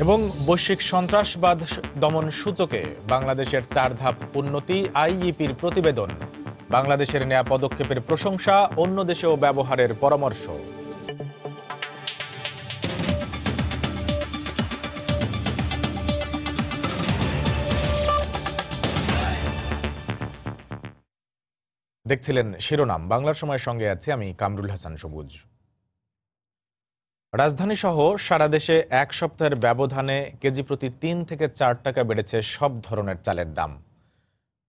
এবং বৈশ্বিক সন্ত্রাসবাদ দমন সূচকে বাংলাদেশের 4 ধাপ উন্নতি আইইপির প্রতিবেদন। বাংলাদেশের নেয়া পদক্ষেপের প্রশংসা, অন্য দেশেও ব্যবহারের পরামর্শ। দেখছিলেন শিরোনাম। বাংলার সময়ের সঙ্গে আছি আমি কামরুল হাসান সবুজ। রাজধানী সহ সারা দেশে এক সপ্তাহের ব্যবধানে কেজি প্রতি 3 থেকে 4 টাকা বেড়েছে সব ধরনের চালের দাম।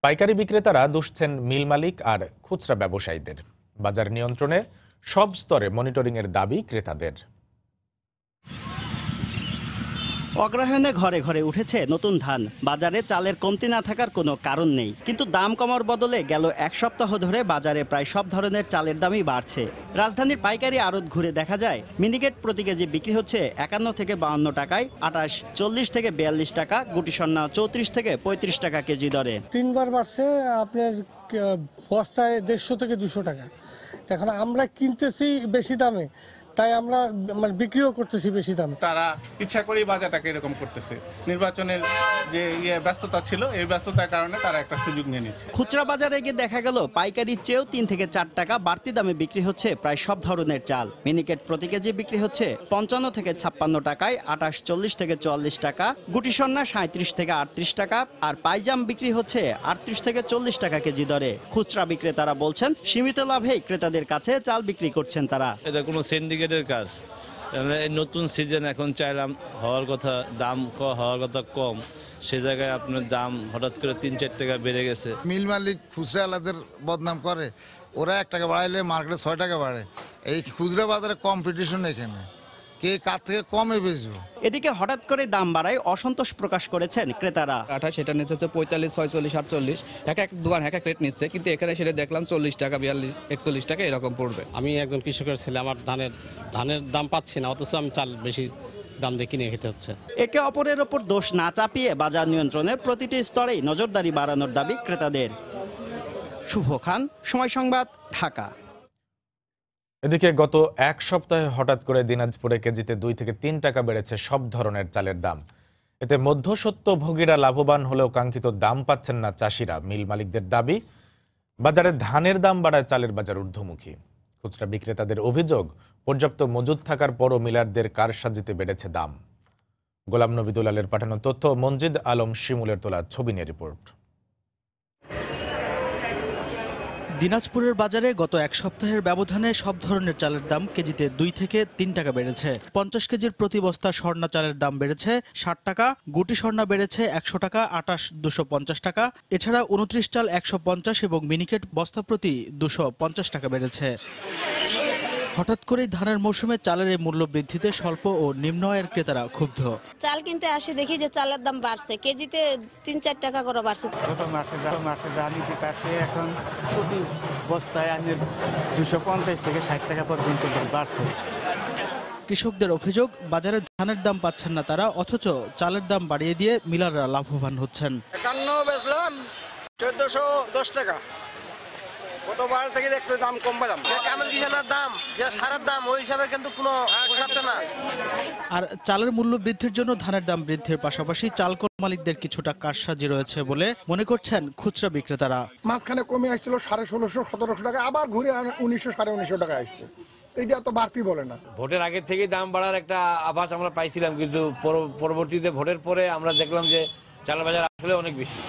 পাইকারি বিক্রেতারা দুষছেন মিল মালিক আর খুচরা ব্যবসায়ীদের। বাজার নিয়ন্ত্রণে সব স্তরে মনিটরিংয়ের দাবি ক্রেতাদের। অগ্রহায়ণে ঘরে ঘরে উঠেছে নতুন ধান। বাজারে চালের কমতি না থাকার কোনো কারণ নেই, কিন্তু দাম কমার বদলে গেল এক সপ্তাহ ধরে বাজারে প্রায় সব ধরনের চালের দামই বাড়ছে। রাজধানীর পাইকারি আড়ত ঘুরে দেখা যায় মিনিকেট প্রতি কেজি বিক্রি হচ্ছে 51 থেকে 52 টাকায়, আটাশ 40 থেকে 42 টাকা, গুটি সন্না 34 থেকে 35 টাকা কেজি দরে। 3 বার বাড়ছে আপনার বস্তায় 150 থেকে 200 টাকা। এখন আমরা কিনতেছি বেশি দামে, তাই আমরা বিক্রিও করতেছি বেশি দামে। তারা ইচ্ছা করেই বাজারটাকে এরকম করতেছে। নির্বাচনের যে ব্যস্ততা ছিল, এই ব্যস্ততার কারণে তারা একটা সুযোগ নিয়ে নিচ্ছে। খুচরা বাজারে গিয়ে দেখা গেল পাইকারির চেয়েও 3 থেকে 4 টাকা বাড়তি দামে বিক্রি হচ্ছে প্রায় সব ধরনের চাল। মিনিকেট প্রতি কেজি বিক্রি হচ্ছে 55 থেকে 56 টাকায়, আটাশ 40 থেকে 44 টাকা, গুটি সন্না 37 থেকে 38 টাকা, আর পাইজাম বিক্রি হচ্ছে 38 থেকে 40 টাকা কেজি দরে। খুচরা বিক্রেতারা বলছেন সীমিত লাভেই ক্রেতাদের কাছে চাল বিক্রি করছেন তারা। এটা কোনো সিন্ডিকেটের কাজ। নতুন সিজন এখন চাইলাম হওয়ার কথা, দাম হওয়ার কথা কম, সে জায়গায় আপনার দাম হঠাৎ করে 3-4 টাকা বেড়ে গেছে। মিল মালিক খুচরা আলাদের বদনাম করে, ওরা 1 টাকা বাড়াইলে মার্কেটে 6 টাকা বাড়ে। এই খুচরা বাজারে কম্পিটিশন, এখানে কে কার থেকে কমে বেচবে। এদিকে হঠাৎ করে দাম বাড়ায় অসন্তোষ প্রকাশ করেছেন ক্রেতারা। আটা সেটা নিচ্ছে 45, 46, 48, এক এক দোকান এক এক রেট নিচ্ছে, কিন্তু এখানে সেটা দেখলাম 40 টাকা, 42, 41 টাকা এরকম পড়বে। আমি একজন কৃষকের ছেলে, আমার ধানের দাম পাচ্ছি না, অথচ আমি চাল বেশি দাম দিয়ে কিনে খেতে হচ্ছে। একে অপরের ওপর দোষ না চাপিয়ে বাজার নিয়ন্ত্রণে প্রতিটি স্তরেই নজরদারি বাড়ানোর দাবি ক্রেতাদের। শুভ খান, সময় সংবাদ, ঢাকা। এদিকে গত এক সপ্তাহে হঠাৎ করে দিনাজপুরে কেজিতে 2 থেকে 3 টাকা বেড়েছে সব ধরনের চালের দাম। এতে মধ্যস্বত্বভোগীরা লাভবান হলেও কাঙ্ক্ষিত দাম পাচ্ছেন না চাষিরা। মিল মালিকদের দাবি, বাজারে ধানের দাম বাড়ায় চালের বাজার ঊর্ধ্বমুখী। খুচরা বিক্রেতাদের অভিযোগ, পর্যাপ্ত মজুদ থাকার পরও মিলারদের কারসাজিতে বেড়েছে দাম। গোলাম নবী দুলালের পাঠানো তথ্য, মনজিদ আলম শিমুলের তোলা ছবি নিয়ে রিপোর্ট। দিনাজপুরের বাজারে গত এক সপ্তাহের ব্যবধানে সব ধরনের চালের দাম কেজিতে 2 থেকে 3 টাকা বেড়েছে। 50 কেজির প্রতি বস্তা স্বর্ণা চালের দাম বেড়েছে 60 টাকা, গুটি স্বর্ণা বেড়েছে 100 টাকা, আটাশ 250 টাকা, এছাড়া 29 চাল 150 এবং মিনিকেট বস্তা প্রতি 250 টাকা বেড়েছে। হঠাৎ করেই ধানের মৌসুমে চালের এই মূল্য বৃদ্ধিতে স্বল্প ও নিম্ন আয়ের ক্রেতারা ক্ষুব্ধ। চাল কিনতে আসে দেখি যে চালের দাম বাড়ছে, কেজিতে 3-4 টাকা করে বাড়ছে। গত মাসে যা নিচে তার চেয়ে এখন প্রতি বস্তায় 250 থেকে 60 টাকা পর্যন্ত বাড়ছে। কৃষকদের অভিযোগ, বাজারে ধানের দাম পাচ্ছেন না তারা, অথচ চালের দাম বাড়িয়ে দিয়ে মিলাররা লাভবান হচ্ছেন। 51 বেচলাম 1410 টাকা, গতবার থেকে একটু দাম কম পেলাম। কামেল কিষানের দাম, যে সারের দাম, ওই হিসাবে কিন্তু কোনো পোষাচ্ছে না। আর চালের মূল্য বৃদ্ধির জন্য ধানের দাম বৃদ্ধির পাশাপাশি চাল কল মালিকদের কিছুটা কারসাজি রয়েছে বলে মনে করছেন খুচরা বিক্রেতারা। মাঝখানে কমে আসছিল 1650-1700 টাকা, আবার ঘুরে 1900-1950 টাকা আসছে। এইটা তো বাড়তি বলে না। ভোটের আগে থেকে দাম বাড়ার একটা আভাস আমরা পাইছিলাম, কিন্তু পরবর্তীতে ভোটের পরে আমরা দেখলাম যে চালের বাজার আসলে অনেক বেশি।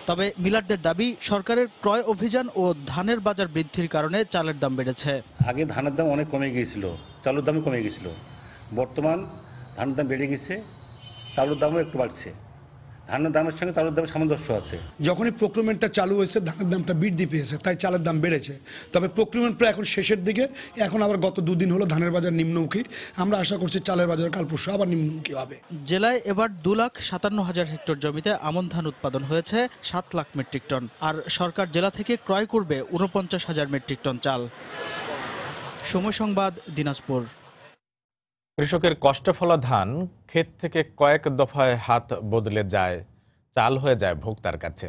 তবে মিলারদের দাবি, সরকারের ক্রয় অভিযান ও ধানের বাজার বৃদ্ধির কারণে চালের দাম বেড়েছে। আগে ধানের দাম অনেক কমে গিয়েছিল, চালের দামও কমে গিয়েছিল। বর্তমান ধানের দাম বেড়ে গেছে, চালের দামও একটু বাড়ছে। ধানের দামের সঙ্গে চালের দামের সামঞ্জস্য আছে। যখনই প্রক্রিয়মেন্টটা চালু হয়েছে, ধানের দামটা বৃদ্ধি পেয়েছে, তাই চালের দাম বেড়েছে। তবে প্রক্রিয়মেন্ট প্রায় এখন শেষের দিকে, এখন আবার গত 2 দিন হলো ধানের বাজার নিম্নমুখী। আমরা আশা করছি চালের বাজার কাল পরশু আবার নিম্নমুখী হবে। জেলায় এবার 2,57,000 হেক্টর জমিতে আমন ধান উৎপাদন হয়েছে 7 লাখ মেট্রিক টন, আর সরকার জেলা থেকে ক্রয় করবে 49,000 মেট্রিক টন চাল। সময় সংবাদ, দিনাজপুর। কৃষকের কষ্টে ফলা ধান ক্ষেত থেকে কয়েক দফায় হাত বদলে যায়, চাল হয়ে যায় ভোক্তার কাছে।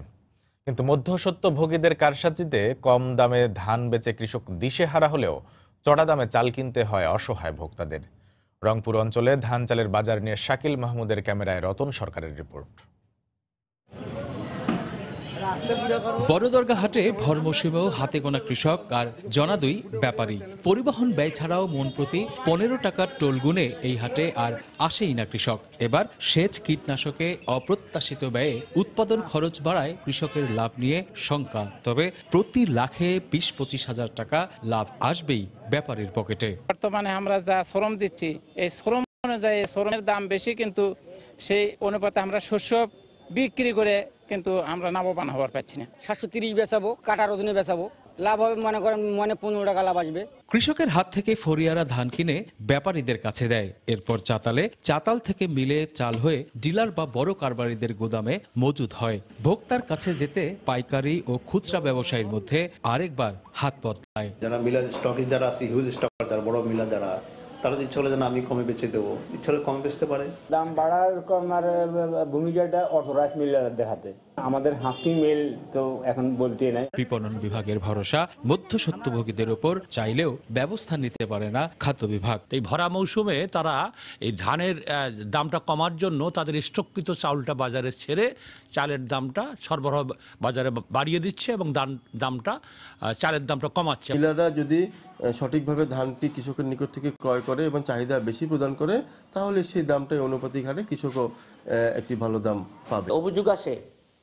কিন্তু মধ্যস্বত্বভোগীদের কারসাজিতে কম দামে ধান বেচে কৃষক দিশেহারা হলেও চড়া দামে চাল কিনতে হয় অসহায় ভোক্তাদের। রংপুর অঞ্চলে ধান চালের বাজার নিয়ে শাকিল মাহমুদের ক্যামেরায় রতন সরকারের রিপোর্ট। বড়দরগা হাটে ভর মৌসুমেও হাতে গোনা কৃষক আর জনাদুই ব্যাপারী। পরিবহন ব্যয় ছাড়াও মন প্রতি 15 টাকার টোল গুনে এই হাটে আর আসেই না কৃষক। এবার সেচ কীটনাশকে অপ্রত্যাশিত ব্যয়ে উৎপাদন খরচ বাড়ায় কৃষকের লাভ নিয়ে শঙ্কা। তবে প্রতি লাখে 20-25 হাজার টাকা লাভ আসবেই ব্যাপারীর পকেটে। বর্তমানে আমরা যা শ্রম দিচ্ছি, এই শ্রম অনুযায়ী শ্রমের দাম বেশি, কিন্তু সেই অনুপাতে আমরা শস্য বিক্রি করে কিন্তু আমরা লাভবান হওয়ার পাচ্ছি না। 730 বেচাবো, কাটার ওজনে বেচাবো, লাভ হবে মনে করেন 15 টাকা লাভ আসবে। কৃষকের হাত থেকে ফরিয়ারা ধান কিনে ব্যাপারীদের কাছে দেয়, এরপর চাতাল থেকে মিলে চাল হয়ে ডিলার বা বড় কারবারিদের গোদামে মজুদ হয়। ভোক্তার কাছে যেতে পাইকারি ও খুচরা ব্যবসায়ীর মধ্যে আরেকবার হাত বদলায়। যারা মিলার স্টকে যারা আছে, হিউজ স্টক যারা বড় মিলার যারা, তারা ইচ্ছা হলে যেন আমি কমে বেচে দেবো, ইচ্ছা হলে কমে বেচতে পারে। দাম বাড়ার কমার ভূমিকাটা অথরাইজ মিলারদের হাতে। আমাদের হাস্কিং মিল তো এখন বলতেই নাই। বিপণন বিভাগের ভরসা মধ্যস্বত্বভোগীদের উপর, চাইলেও ব্যবস্থা নিতে পারে না খাদ্য বিভাগ। এই ভরা মৌসুমে তারা এই ধানের দামটা কমার জন্য তাদের স্টককৃত চাউলটা বাজারে ছেড়ে চালের দামটা সরবরাহ বাজারে বাড়িয়ে দিচ্ছে এবং দামটা চালের দামটা কমাচ্ছে। মিলাররা যদি সঠিকভাবে ধানটি কৃষকের নিকট থেকে ক্রয় করে এবং চাহিদা বেশি প্রদান করে, তাহলে সেই দামটাই অনুপাতিক হারে কৃষকও একটি ভালো দাম পাবে। অভিযোগ আসে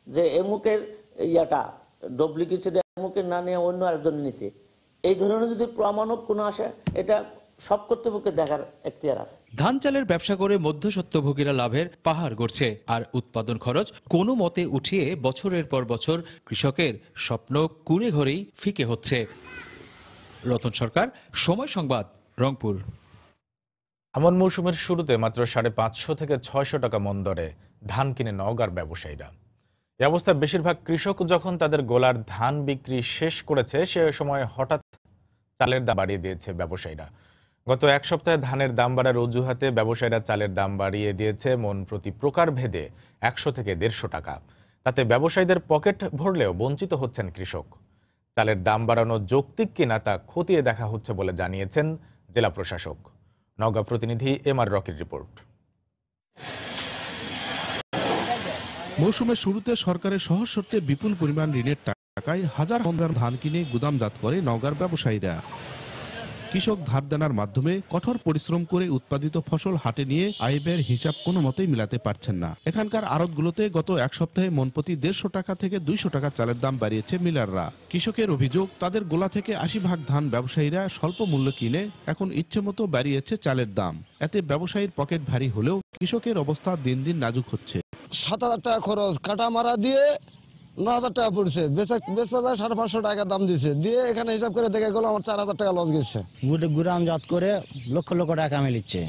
যে এমুকের ইয়াটা ডুপ্লিকেট, এমুকের না নিয়ে অন্য আরেকজন নিছে, এই ধরনের যদি প্রমাণক কোনো আসে, এটা সব কর্তৃপক্ষের দেখার এখতিয়ার আছে। ধান চালের ব্যবসা করে মধ্যস্বত্বভোগীরা লাভের পাহাড় গড়ছে, আর উৎপাদন খরচ কোনো মতে উঠিয়ে বছরের পর বছর কৃষকের স্বপ্ন কুড়ে ঘরেই ফিকে হচ্ছে। রতন সরকার, সময় সংবাদ, রংপুর। আমন মৌসুমের শুরুতে মাত্র 550 থেকে 600 টাকা মন দরে ধান কিনে নওগাঁর ব্যবসায়ীরা। এই অবস্থায় বেশিরভাগ কৃষক যখন তাদের গোলার ধান বিক্রি শেষ করেছে, সে সময় হঠাৎ চালের দাম বাড়িয়ে দিয়েছে ব্যবসায়ীরা। গত এক সপ্তাহে ধানের দাম বাড়ার অজুহাতে ব্যবসায়ীরা চালের দাম বাড়িয়ে দিয়েছে মন প্রতি প্রকার ভেদে 100 থেকে 150 টাকা। তাতে ব্যবসায়ীদের পকেট ভরলেও বঞ্চিত হচ্ছেন কৃষক। চালের দাম বাড়ানো যৌক্তিক কিনা তা খতিয়ে দেখা হচ্ছে বলে জানিয়েছেন জেলা প্রশাসক। নওগাঁ প্রতিনিধি এমআর রকির রিপোর্ট। মৌসুমের শুরুতে সরকারের সহজ শর্তে বিপুল পরিমাণ ঋণের টাকায় হাজার হাজার ধান কিনে গুদামজাত করে নওগাঁর ব্যবসায়ীরা। কৃষক ধার দেনার মাধ্যমে কঠোর পরিশ্রম করে উৎপাদিত ফসল হাটে নিয়ে আয় ব্যয়ের হিসাব কোনো মতেই মিলাতে পারছেন না। এখানকার আড়তগুলোতে গত এক সপ্তাহে মনপ্রতি 150 টাকা থেকে 200 টাকা চালের দাম বাড়িয়েছে মিলাররা। কৃষকের অভিযোগ, তাদের গোলা থেকে 80% ধান ব্যবসায়ীরা স্বল্প মূল্য কিনে এখন ইচ্ছে মতো বাড়িয়েছে চালের দাম। এতে ব্যবসায়ীর পকেট ভারী হলেও কৃষকের অবস্থা দিন দিন নাজুক হচ্ছে। 7,000 টাকা খরচ, কাটা মারা দিয়ে 9,000 টাকা পড়ছে, বেচবাজার 550 টাকা দাম দিছে, দিয়ে এখানে হিসাব করে দেখে গেল আমার 4,000 টাকা লস গেছে। গুদামজাত করে লক্ষ লক্ষ টাকা মিলিচ্ছে,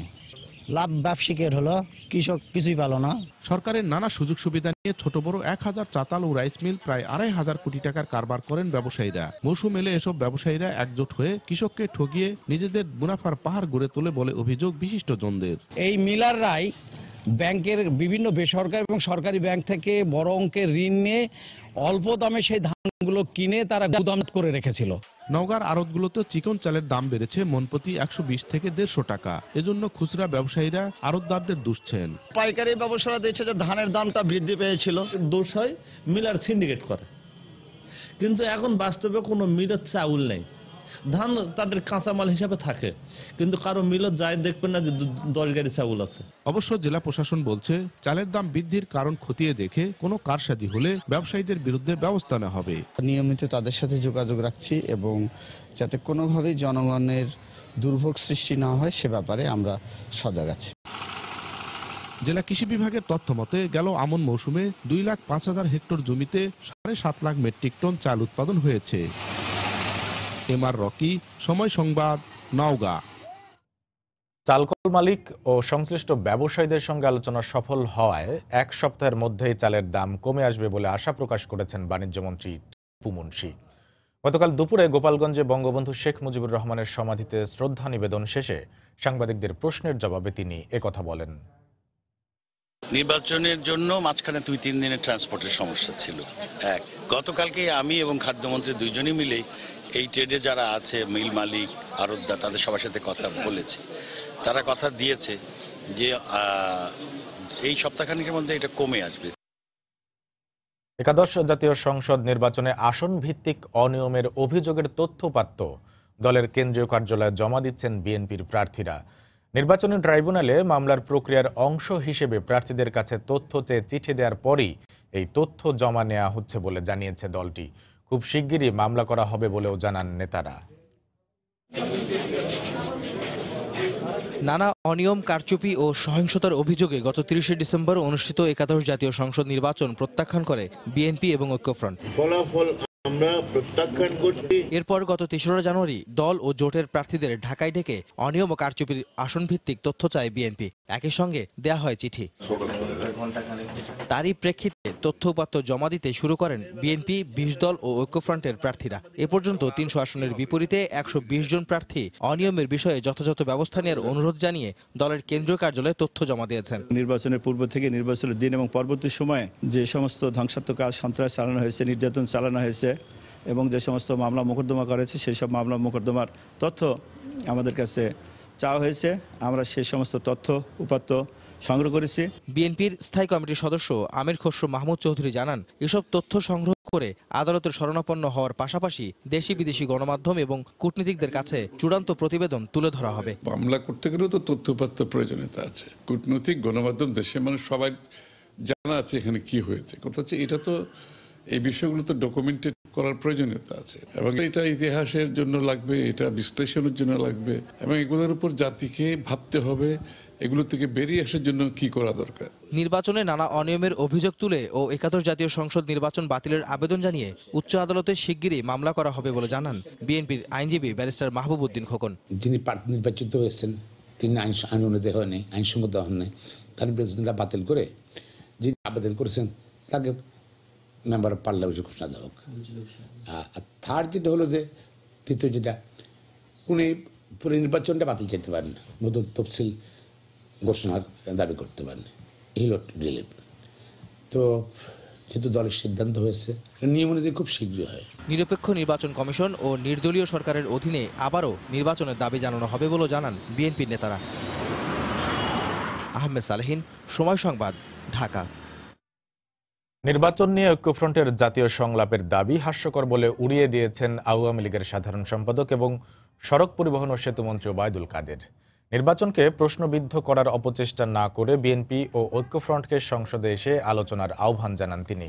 লাভ ব্যবসায়ীর হলো, কৃষক কিছুই পেল না। সরকারের নানা সুযোগ সুবিধা নিয়ে ছোট বড় 1000 চাতাল ও রাইস মিল প্রায় 2,500 কোটি টাকার কারবার করেন ব্যবসায়ীরা। মৌসুম এলে এসব ব্যবসায়ীরা একজোট হয়ে কৃষককে ঠকিয়ে নিজেদের মুনাফার পাহাড় গড়ে তোলে বলে অভিযোগ বিশিষ্ট জনদের। এই মিলাররাই ব্যাংকের বিভিন্ন বেসরকারি এবং সরকারি ব্যাংক থেকে বড় অঙ্কের ঋণ নিয়ে অল্প দামে সেই ধানগুলো কিনে তারা গুদাম করে রেখেছিল। নওগাঁর আড়তগুলোতে চিকন চালের দাম বেড়েছে মনপ্রতি 120 থেকে 150 টাকা। এজন্য খুচরা ব্যবসায়ীরা আড়তদারদের দুষছেন। পাইকারি ব্যবসায়ীরা দেখছে যে ধানের দামটা বৃদ্ধি পেয়েছিল। দোষ হয় মিলার সিন্ডিকেট করে, কিন্তু এখন বাস্তবে কোনো মিলের চাউল নেই, ধান তাদের কাঁচামাল হিসাবে থাকে, কিন্তু কারো মিলত যায় দেখবেন না যে 10 গাড়ি চাউল আছে। অবশ্য জেলা প্রশাসন বলছে, চালের দাম বৃদ্ধির কারণ খতিয়ে দেখে কোনো কারসাজি হলে ব্যবসায়ীদের বিরুদ্ধে ব্যবস্থা নেওয়া হবে। নিয়মিত তাদের সাথে যোগাযোগ রাখছি এবং যাতে কোনোভাবেই জনগণের দুর্ভোগ সৃষ্টি না হয় সে ব্যাপারে আমরা সজাগ আছি। জেলা কৃষি বিভাগের তথ্য মতে গেল আমন মৌসুমে 2,05,000 হেক্টর জমিতে 7.5 লাখ মেট্রিক টন চাল উৎপাদন হয়েছে। এমআর রকি, সময় সংবাদ, নওগাঁ। চালকল মালিক ও সংশ্লিষ্ট ব্যবসায়ীদের সঙ্গে আলোচনা সফল হওয়ায় এক সপ্তাহের মধ্যেই চালের দাম কমে আসবে বলে আশা প্রকাশ করেছেন বাণিজ্যমন্ত্রী টিপু মুনশি। গতকাল দুপুরে গোপালগঞ্জে বঙ্গবন্ধু শেখ মুজিবুর রহমানের সমাধিতে শ্রদ্ধা নিবেদন শেষে সাংবাদিকদের প্রশ্নের জবাবে তিনি একথা বলেন। নির্বাচনের জন্য মাঝখানে 2-3 দিনের ট্রান্সপোর্টের সমস্যা ছিল। গতকালকে আমি এবং খাদ্যমন্ত্রী দুইজনই মিলে এই ট্রেডে যারা আছে, মিল মালিক, আড়তদার, তাদের সবার সাথে কথা বলেছি। তারা কথা দিয়েছে যে এই সপ্তাহখানেকের মধ্যে এটা কমে আসবে। একাদশ জাতীয় সংসদ নির্বাচনে আসন ভিত্তিক অনিয়মের অভিযোগের তথ্যপাত্র দলের কেন্দ্রীয় কার্যালয়ে জমা দিচ্ছেন বিএনপির প্রার্থীরা। নির্বাচনী ট্রাইব্যুনালে মামলার প্রক্রিয়ার অংশ হিসেবে প্রার্থীদের কাছে তথ্য চেয়ে চিঠি দেওয়ার পরই এই তথ্য জমা নেওয়া হচ্ছে বলে জানিয়েছে দলটি। খুব শিগগিরই মামলা করা হবে বলেও জানান নেতারা। নানা অনিয়ম, কারচুপি ও সহিংসতার অভিযোগে গত ৩০শে ডিসেম্বর অনুষ্ঠিত একাদশ জাতীয় সংসদ নির্বাচন প্রত্যাখ্যান করে বিএনপি এবং ঐক্যফ্রন্ট। ফলাফল আমরা প্রত্যাখ্যান করছি। এরপর গত ৩রা জানুয়ারি দল ও জোটের প্রার্থীদের ঢাকায় ডেকে অনিয়ম ও কারচুপির আসনভিত্তিক তথ্য চায় বিএনপি। একই সঙ্গে দেয়া হয় চিঠি। তারই প্রেক্ষিতে তথ্য উপাত্ত জমা দিতে শুরু করেন বিএনপি, ২০ দল ও ঐক্যফ্রন্টের প্রার্থীরা। এ পর্যন্ত ৩০০ আসনের বিপরীতে ১২০ জন প্রার্থী অনিয়মের বিষয়ে যথাযথ ব্যবস্থা নেওয়ার অনুরোধ জানিয়ে দলের কেন্দ্রীয় কার্যালয়ে তথ্য জমা দিয়েছেন। নির্বাচনের পূর্ব থেকে নির্বাচনের দিন এবং পরবর্তী সময়ে যে সমস্ত ধ্বংসাত্মক কাজ, সন্ত্রাস চালানো হয়েছে, নির্যাতন চালানো হয়েছে এবং যে সমস্ত মামলা মোকদ্দমা করেছে সেই সব মামলা মোকদ্দমার তথ্য আমাদের কাছে চাওয়া হয়েছে। আমরা সেই সমস্ত তথ্য উপাত্ত সংগ্রহ করেছি। বিএনপির স্থায়ী কমিটির সদস্য আমির খসরু মাহমুদ চৌধুরী জানান, এসব তথ্য সংগ্রহ করে আদালতের শরণাপন্ন হওয়ার পাশাপাশি দেশি বিদেশি গণমাধ্যম এবং কূটনীতিকদের কাছে চূড়ান্ত প্রতিবেদন তুলে ধরা হবে। মামলা করতে গেলেও তো তথ্যপাত্র প্রয়োজনীয়তা আছে। কূটনৈতিক গণমাধ্যম, দেশের মানুষ সবাই জানা আছে এখানে কি হয়েছে। কথা হচ্ছে এটা তো এই বিষয়গুলো তো ডকুমেন্টেড করার প্রয়োজনীয়তা আছে এবং এটা ইতিহাসের জন্য লাগবে, এটা বিশ্লেষণের জন্য লাগবে এবং এগুলোর উপর জাতিকে ভাবতে হবে এগুলো থেকে বেরিয়ে আসার জন্য কি করা দরকার। নির্বাচনে নানা অনিয়মের অভিযোগ তুলে ও একাদশ জাতীয় সংসদ নির্বাচন বাতিলের আবেদন জানিয়ে উচ্চ আদালতে শিগগিরই মামলা করা হবে বলে জানান বিএনপির আইনজীবী ব্যারিস্টার মাহবুব উদ্দিন খোকন। যিনি নির্বাচিত হয়েছেন তিনি আইন অনুযায়ী হয়নি, আইনসঙ্গত হননি, তার নির্বাচনটা বাতিল করে যিনি আবেদন করেছেন তাকে মেম্বার অফ পার্লামেন্টে ঘোষণা দেওয়া হোক। আর থার্ড যেটা হলো যে তৃতীয় যেটা উনি পুরো নির্বাচনটা বাতিল যেতে পারেন, নতুন তফসিল ঘোষণার দাবি করতে পারেন। এই হল রিলিফ। তো যেহেতু দলের সিদ্ধান্ত হয়েছে নিয়ম অনুযায়ী খুব শীঘ্রই হয়। নিরপেক্ষ নির্বাচন কমিশন ও নির্দলীয় সরকারের অধীনে আবারও নির্বাচনের দাবি জানানো হবে বলেও জানান বিএনপির নেতারা। আহমেদ সালেহীন, সময় সংবাদ, ঢাকা। নির্বাচন নিয়ে ঐক্যফ্রন্টের জাতীয় সংলাপের দাবি হাস্যকর বলে উড়িয়ে দিয়েছেন আওয়ামী লীগের সাধারণ সম্পাদক এবং সড়ক পরিবহন ও সেতুমন্ত্রী ওবায়দুল কাদের। নির্বাচনকে প্রশ্নবিদ্ধ করার অপচেষ্টা না করে বিএনপি ও ঐক্যফ্রন্টকে সংসদে এসে আলোচনার আহ্বান জানান তিনি।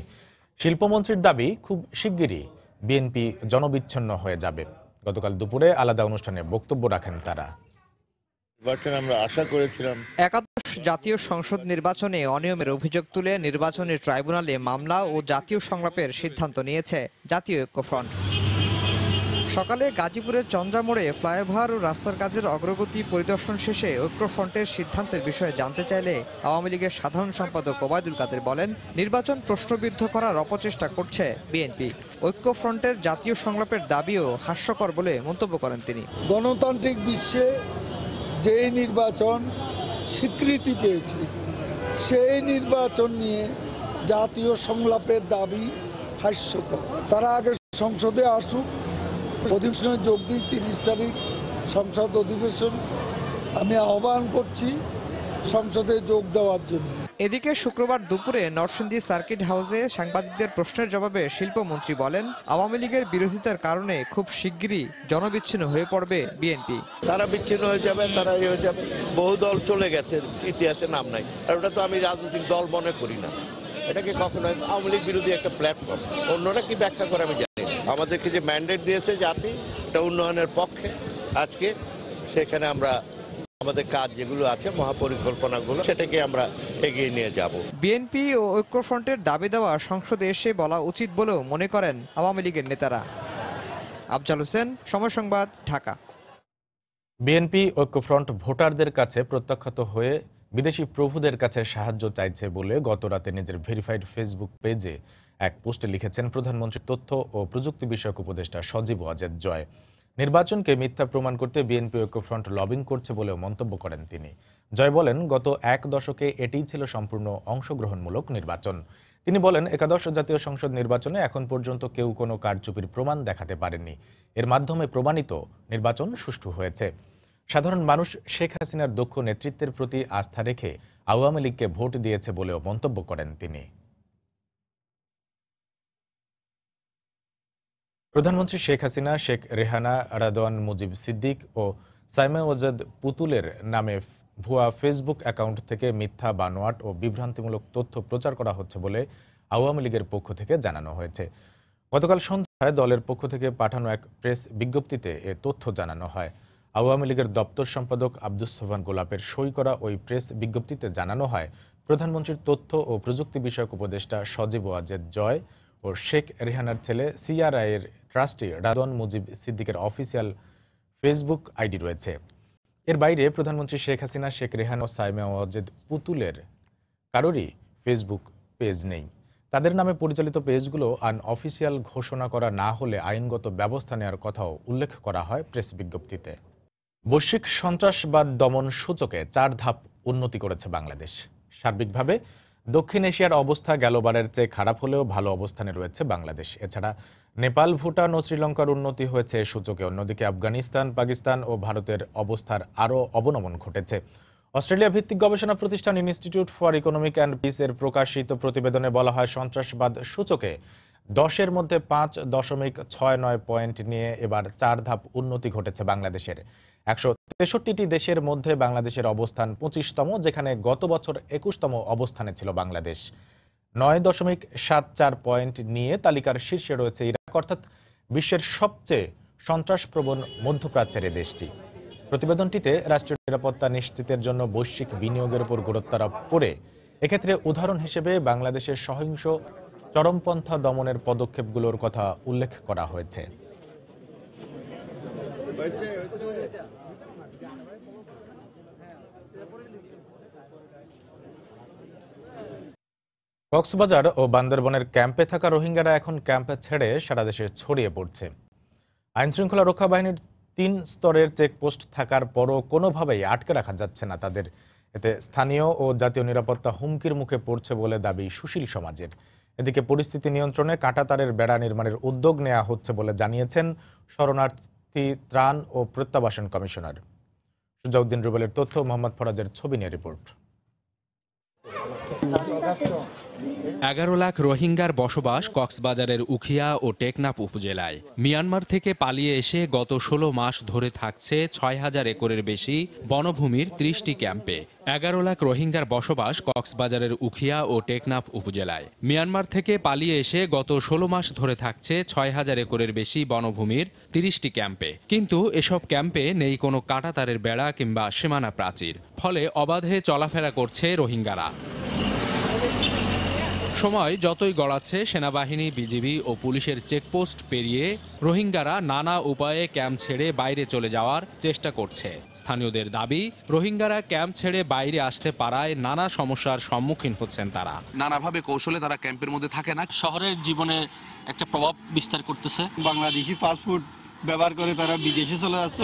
শিল্পমন্ত্রীর দাবি, খুব শিগগিরই বিএনপি জনবিচ্ছিন্ন হয়ে যাবে। গতকাল দুপুরে আলাদা অনুষ্ঠানে বক্তব্য রাখেন তারা। আমরা আশা করেছিলাম একাদশ জাতীয় সংসদ নির্বাচনে অনিয়মের অভিযোগ তুলে নির্বাচনী ট্রাইব্যুনালে মামলা ও জাতীয় সংলাপের সিদ্ধান্ত নিয়েছে জাতীয় ঐক্যফ্রন্ট। সকালে গাজীপুরের চন্দ্রামোড়ে ফ্লাইওভার ও রাস্তার কাজের অগ্রগতি পরিদর্শন শেষে ঐক্যফ্রন্টের সিদ্ধান্তের বিষয়ে জানতে চাইলে আওয়ামী লীগের সাধারণ সম্পাদক ওবায়দুল কাদের বলেন, নির্বাচন প্রশ্নবিদ্ধ করার অপচেষ্টা করছে বিএনপি। ঐক্যফ্রন্টের জাতীয় সংলাপের দাবিও হাস্যকর বলে মন্তব্য করেন তিনি। গণতান্ত্রিক বিশ্বে যে নির্বাচন স্বীকৃতি পেয়েছে সেই নির্বাচন নিয়ে জাতীয় সংলাপের দাবি হাস্যকর। তারা আগে সংসদে আসুক, অধিবেশনে যোগ দিই। ৩০ তারিখ সংসদ অধিবেশন, আমি আহ্বান করছি সংসদে যোগ দেওয়ার জন্য। এদিকে শুক্রবার দুপুরে নরসিংদী সার্কিট হাউসে সাংবাদিকদের প্রশ্নের জবাবে শিল্পমন্ত্রী বলেন, আওয়ামী লীগের বিরোধিতার কারণে খুব শিগগিরই জনবিচ্ছিন্ন হয়ে পড়বে বিএনপি। তারা বিচ্ছিন্ন হয়ে যাবে, তারা হয়ে যাবে। বহু দল চলে গেছে, ইতিহাসে নাম নাই। আর ওটা তো আমি রাজনৈতিক দল মনে করি না। এটাকে কখনো আওয়ামী লীগ বিরোধী একটা প্ল্যাটফর্ম। অন্যরা কি ব্যাখ্যা করে আমি জানি। আমাদেরকে যে ম্যান্ডেট দিয়েছে জাতি, এটা উন্নয়নের পক্ষে। আজকে সেখানে আমরা আমাদের কাজ যেগুলো আছে, মহাপরিকল্পনাগুলো, সেটাকে আমরা এগিয়ে নিয়ে যাব। বিএনপি ও ঐক্যফ্রন্টের দাবি দেওয়া সংসদে এসে বলা উচিত বলেও মনে করেন আওয়ামী লীগের নেতারা। আফজাল হোসেন, সময় সংবাদ, ঢাকা। বিএনপি ঐক্যফ্রন্ট ভোটারদের কাছে প্রত্যাখ্যাত হয়ে বিদেশি প্রভুদের কাছে সাহায্য চাইছে বলে গতরাতে নিজের ভেরিফাইড ফেসবুক পেজে এক পোস্টে লিখেছেন প্রধানমন্ত্রীর তথ্য ও প্রযুক্তি বিষয়ক উপদেষ্টা সজীব ওয়াজেদ জয়। নির্বাচনকে মিথ্যা প্রমাণ করতে বিএনপি ঐক্যফ্রন্ট লবিং করছে বলেও মন্তব্য করেন তিনি। জয় বলেন, গত এক দশকে এটিই ছিল সম্পূর্ণ অংশগ্রহণমূলক নির্বাচন। তিনি বলেন, একাদশ জাতীয় সংসদ নির্বাচনে এখন পর্যন্ত কেউ কোনো কারচুপির প্রমাণ দেখাতে পারেননি। এর মাধ্যমে প্রমাণিত নির্বাচন সুষ্ঠু হয়েছে। সাধারণ মানুষ শেখ হাসিনার দক্ষ নেতৃত্বের প্রতি আস্থা রেখে আওয়ামী লীগকে ভোট দিয়েছে বলেও মন্তব্য করেন তিনি। প্রধানমন্ত্রী শেখ হাসিনা, শেখ রেহানা, রাদওয়ান মুজিব সিদ্দিক ও সাইমা ওয়াজেদ পুতুলের নামে ভুয়া ফেসবুক অ্যাকাউন্ট থেকে মিথ্যা, বানোয়াট ও বিভ্রান্তিমূলক তথ্য প্রচার করা হচ্ছে বলে আওয়ামী লীগের পক্ষ থেকে জানানো হয়েছে। গতকাল সন্ধ্যায় দলের পক্ষ থেকে পাঠানো এক প্রেস বিজ্ঞপ্তিতে এ তথ্য জানানো হয়। আওয়ামী লীগের দপ্তর সম্পাদক আব্দুস সোবহান গোলাপের সই করা ওই প্রেস বিজ্ঞপ্তিতে জানানো হয়, প্রধানমন্ত্রীর তথ্য ও প্রযুক্তি বিষয়ক উপদেষ্টা সজীব ওয়াজেদ জয় ও শেখ রেহানার ছেলে সিআরআই এর ট্রাস্টি রাদওয়ান মুজিব সিদ্দিকের অফিসিয়াল ফেসবুক আইডি রয়েছে। এর বাইরে প্রধানমন্ত্রী শেখ হাসিনা, শেখ রেহানা ও সাইমা ওয়াজেদ পুতুলের কারোরই ফেসবুক পেজ নেই। তাদের নামে পরিচালিত পেজগুলো আনঅফিসিয়াল ঘোষণা করা না হলে আইনগত ব্যবস্থা নেওয়ার কথাও উল্লেখ করা হয় প্রেস বিজ্ঞপ্তিতে। বৈশ্বিক সন্ত্রাসবাদ দমন সূচকে 4 ধাপ উন্নতি করেছে বাংলাদেশ। সার্বিকভাবে দক্ষিণ এশিয়ার অবস্থা গেলবারের চেয়ে খারাপ হলেও ভালো অবস্থানে রয়েছে বাংলাদেশ। এছাড়া নেপাল, ভুটান ও শ্রীলঙ্কার উন্নতি হয়েছে সূচকে। অন্যদিকে আফগানিস্তান, পাকিস্তান ও ভারতের অবস্থার আরও অবনমন ঘটেছে। অস্ট্রেলিয়া ভিত্তিক গবেষণা প্রতিষ্ঠান institute for economic and piece এর প্রকাশিত প্রতিবেদনে বলা হয়, সন্ত্রাসবাদ সূচকে 10-এর মধ্যে 5.69 পয়েন্ট নিয়ে এবার 4 ধাপ উন্নতি ঘটেছে বাংলাদেশের। 163টি দেশের মধ্যে বাংলাদেশের অবস্থান 25তম, যেখানে গত বছর 21তম অবস্থানে ছিল বাংলাদেশ। 9.74 পয়েন্ট নিয়ে তালিকার শীর্ষে রয়েছে ইরাক, অর্থাৎ বিশ্বের সবচেয়ে সন্ত্রাসপ্রবণ মধ্যপ্রাচ্যের এই দেশটি। প্রতিবেদনটিতে রাষ্ট্রীয় নিরাপত্তা নিশ্চিতের জন্য বৈশ্বিক বিনিয়োগের উপর গুরুত্ব আরোপ করে এক্ষেত্রে উদাহরণ হিসেবে বাংলাদেশের সহিংস চরমপন্থা দমনের পদক্ষেপগুলোর কথা উল্লেখ করা হয়েছে। কক্সবাজার ও বান্দরবনের ক্যাম্পে থাকা রোহিঙ্গারা এখন ক্যাম্পে ছেড়ে সারা দেশে ছড়িয়ে পড়ছে। আইনশৃঙ্খলা রক্ষা বাহিনীর 3 স্তরের চেকপোস্ট থাকার পরও কোনোভাবেই আটকে রাখা যাচ্ছে না তাদের। এতে স্থানীয় ও জাতীয় নিরাপত্তা হুমকির মুখে পড়ছে বলে দাবি সুশীল সমাজের। এদিকে পরিস্থিতি নিয়ন্ত্রণে কাঁটাতারের বেড়া নির্মাণের উদ্যোগ নেওয়া হচ্ছে বলে জানিয়েছেন শরণার্থী ত্রাণ ও প্রত্যাবাসন কমিশনার। সুজাউদ্দিন রুবেলের তথ্য, মোহাম্মদ ফরাজের ছবি নিয়ে রিপোর্ট। 11 লাখ রোহিঙ্গার বসবাস কক্সবাজারের উখিয়া ও টেকনাফ উপজেলায়। মিয়ানমার থেকে পালিয়ে এসে গত 16 মাস ধরে থাকছে 6000 একরের বেশি বনভূমির 30টি ক্যাম্পে। 11 লাখ রোহিঙ্গার বসবাস কক্সবাজারের উখিয়া ও টেকনাফ উপজেলায়। মিয়ানমার থেকে পালিয়ে এসে গত 16 মাস ধরে থাকছে 6000 একরের বেশি বনভূমির 30টি ক্যাম্পে। কিন্তু এসব ক্যাম্পে নেই কোনো কাঁটাতারের বেড়া কিংবা সীমানা প্রাচীর, ফলে অবাধে চলাফেরা করছে রোহিঙ্গারা। সময় যতই গড়াচ্ছে, সেনাবাহিনী, বিজিবি ও পুলিশের চেকপোস্ট পেরিয়ে রোহিঙ্গারা নানা উপায়ে ক্যাম্প ছেড়ে বাইরে চলে যাওয়ার চেষ্টা করছে। স্থানীয়দের দাবি, রোহিঙ্গারা ক্যাম্প ছেড়ে বাইরে আসতে পারায় নানা সমস্যার সম্মুখীন হচ্ছেন তারা। নানাভাবে কৌশলে তারা ক্যাম্পের মধ্যে থাকে না, শহরের জীবনে একটা প্রভাব বিস্তার করতেছে। বাংলাদেশি ফাস্টফুড ব্যবহার করে তারা বিদেশে চলে যাচ্ছে।